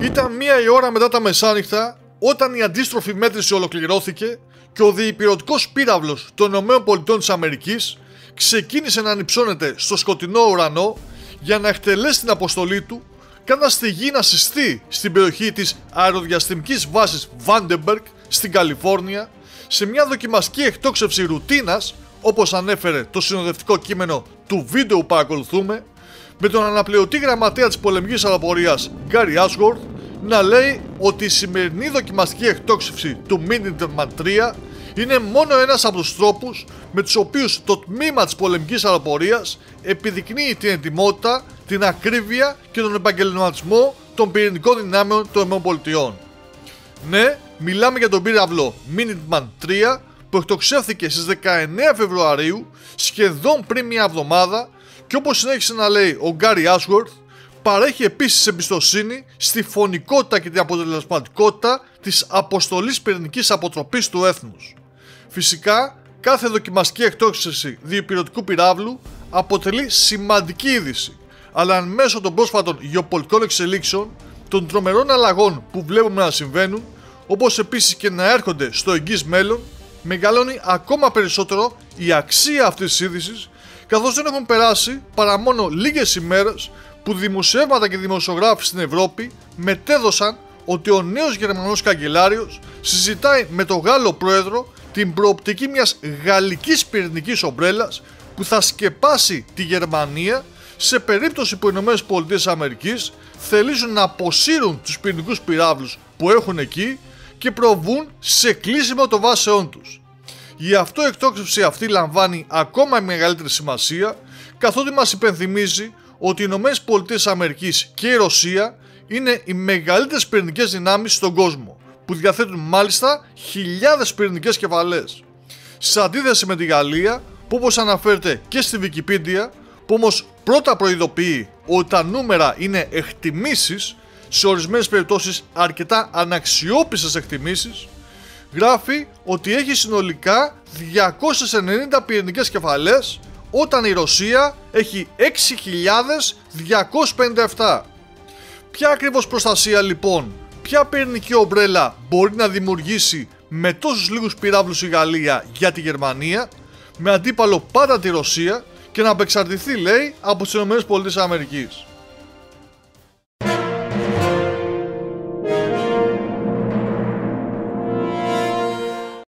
Ήταν 1 η ώρα μετά τα μεσάνυχτα όταν η αντίστροφη μέτρηση ολοκληρώθηκε και ο διυπηρωτικός πύραυλος των ΗΠΑ ξεκίνησε να ανυψώνεται στο σκοτεινό ουρανό για να εκτελέσει την αποστολή του, κάνοντας τη γη να συστεί στην περιοχή της αεροδιαστημικής βάσης Vandenberg στην Καλιφόρνια σε μια δοκιμαστική εκτόξευση ρουτίνας, όπως ανέφερε το συνοδευτικό κείμενο του βίντεο που παρακολουθούμε, με τον αναπληρωτή γραμματέα της πολεμικής αεροπορίας Γκάρι Ashworth να λέει ότι η σημερινή δοκιμαστική εκτόξευση του Minuteman III είναι μόνο ένας από τους τρόπους με τους οποίους το τμήμα της πολεμικής αεροπορίας επιδεικνύει την ετοιμότητα, την ακρίβεια και τον επαγγελματισμό των πυρηνικών δυνάμεων των ΗΠΑ. Ναι, μιλάμε για τον πύραυλο Minuteman III που εκτοξεύθηκε στις 19 Φεβρουαρίου, σχεδόν πριν μια εβδομάδα, και όπως συνέχισε να λέει ο Γκάρι Ashworth, παρέχει επίσης εμπιστοσύνη στη φωνικότητα και την αποτελεσματικότητα της αποστολής πυρηνικής αποτροπής του έθνους. Φυσικά, κάθε δοκιμαστική εκτόξευση διυπηρωτικού πυράβλου αποτελεί σημαντική είδηση, αλλά εν μέσω των πρόσφατων γεωπολιτικών εξελίξεων, των τρομερών αλλαγών που βλέπουμε να συμβαίνουν, όπως επίσης και να έρχονται στο εγγύς μέλλον, μεγαλώνει ακόμα περισσότερο η αξία αυτής της είδησης, καθώς δεν έχουν περάσει παρά μόνο λίγες ημέρες που δημοσιεύματα και δημοσιογράφοι στην Ευρώπη μετέδωσαν ότι ο νέος Γερμανός καγκελάριος συζητάει με τον Γάλλο πρόεδρο την προοπτική μιας γαλλικής πυρηνικής ομπρέλας που θα σκεπάσει τη Γερμανία σε περίπτωση που οι ΗΠΑ θελήσουν να αποσύρουν τους πυρηνικούς πυράβλους που έχουν εκεί και προβούν σε κλείσιμο των βάσεών τους. Η αυτοεκτόξευση αυτή λαμβάνει ακόμα μεγαλύτερη σημασία, καθότι μας υπενθυμίζει ότι οι ΗΠΑ και η Ρωσία είναι οι μεγαλύτερες πυρηνικές δυνάμεις στον κόσμο, που διαθέτουν μάλιστα χιλιάδες πυρηνικές κεφαλές. Σε αντίθεση με τη Γαλλία, που όπως αναφέρεται και στη Wikipedia, που όμως πρώτα προειδοποιεί ότι τα νούμερα είναι εκτιμήσεις, σε ορισμένες περιπτώσεις αρκετά αναξιόπιστες εκτιμήσεις, γράφει ότι έχει συνολικά 290 πυρηνικές κεφαλές, όταν η Ρωσία έχει 6.257. Ποια ακριβώς προστασία λοιπόν, ποια πυρηνική ομπρέλα μπορεί να δημιουργήσει με τόσους λίγους πυράβλους η Γαλλία για τη Γερμανία, με αντίπαλο πάντα τη Ρωσία, και να απεξαρτηθεί, λέει, από τις ΗΠΑ.